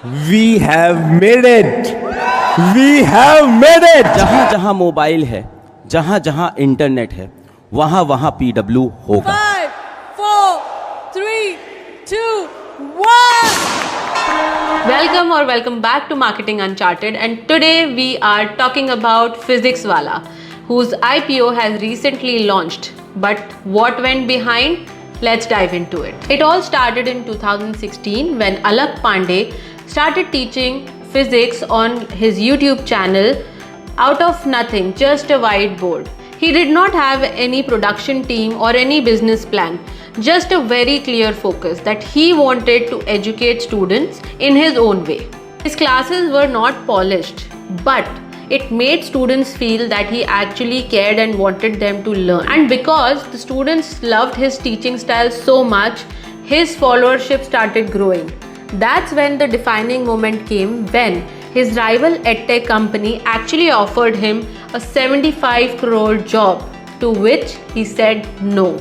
We have made it. We have made it. जहाँ जहाँ mobile है, जहाँ जहाँ इंटरनेट है, वहाँ वहाँ PW होगा। 5, 4, 3, 2, 1. Welcome or welcome back to Marketing Uncharted, and today we are talking about Physics Wala, whose IPO has recently launched. But what went behind? Let's dive into it. It all started in 2016 when Alak Pandey started teaching physics on his YouTube channel out of nothing, just a whiteboard. He did not have any production team or any business plan, just a very clear focus that he wanted to educate students in his own way. His classes were not polished, but it made students feel that he actually cared and wanted them to learn. And because the students loved his teaching style so much, his followership started growing. That's when the defining moment came, when his rival edtech company actually offered him a 75 crore job, to which he said no.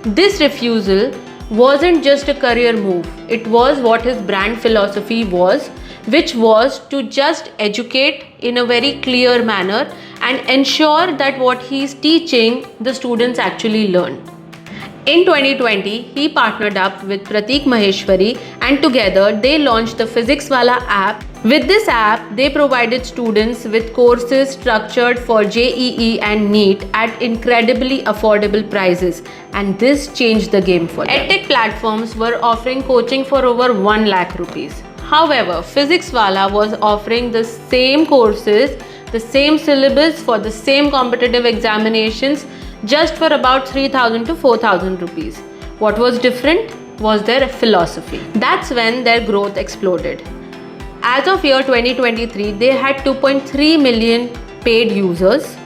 This refusal wasn't just a career move, it was what his brand philosophy was, which was to just educate in a very clear manner and ensure that what he's teaching the students actually learn. In 2020, he partnered up with Pratik Maheshwari, and together they launched the Physics Wala app. With this app, they provided students with courses structured for JEE and NEET at incredibly affordable prices, and this changed the game for them. EdTech platforms were offering coaching for over 1 lakh rupees. However, Physics Wala was offering the same courses, the same syllabus for the same competitive examinations, just for about 3,000 to 4,000 rupees. What was different was their philosophy. That's when their growth exploded. As of year 2023, they had 2.3 million paid users.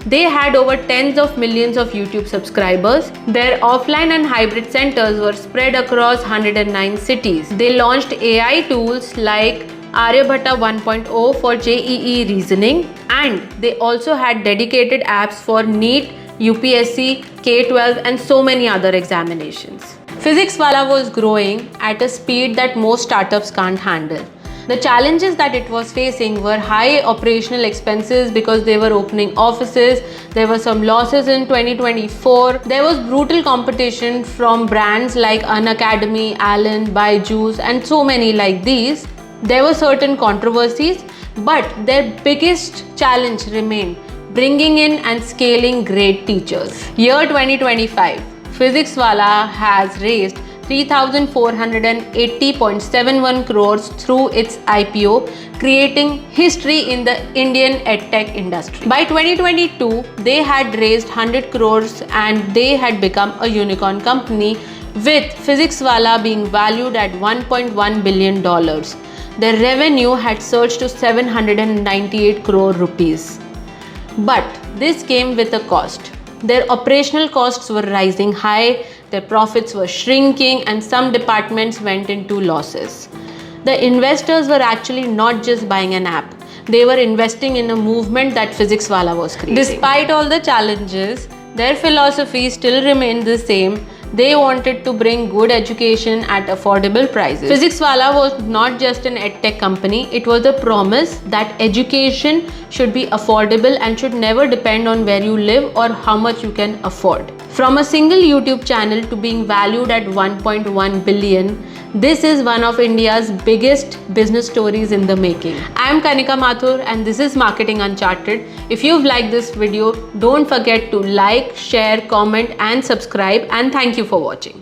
They had over tens of millions of YouTube subscribers. Their offline and hybrid centers were spread across 109 cities. They launched AI tools like Aryabhatta 1.0 for JEE reasoning, and they also had dedicated apps for NEET, UPSC, K-12 and so many other examinations. Physics Wala was growing at a speed that most startups can't handle. The challenges that it was facing were high operational expenses because they were opening offices. There were some losses in 2024. There was brutal competition from brands like Unacademy, Allen, Byju's and so many like these. There were certain controversies, but their biggest challenge remained bringing in and scaling great teachers. Year 2025, Physics Wala has raised 3,480.71 crores through its IPO, creating history in the Indian edtech industry. By 2022, they had raised 100 crores and they had become a unicorn company, with Physics Wala being valued at $1.1 billion. Their revenue had surged to 798 crore rupees. But this came with a cost. Their operational costs were rising high, their profits were shrinking, and some departments went into losses. The investors were actually not just buying an app, they were investing in a movement that Physics Wala was creating. Despite all the challenges, their philosophy still remained the same. They wanted to bring good education at affordable prices. Physics Wala was not just an edtech company, it was a promise that education should be affordable and should never depend on where you live or how much you can afford. From a single YouTube channel to being valued at 1.1 billion, this is one of India's biggest business stories in the making. I am Kanika Mathur and this is Marketing Uncharted. If you've liked this video, don't forget to like, share, comment and subscribe, and thank you for watching.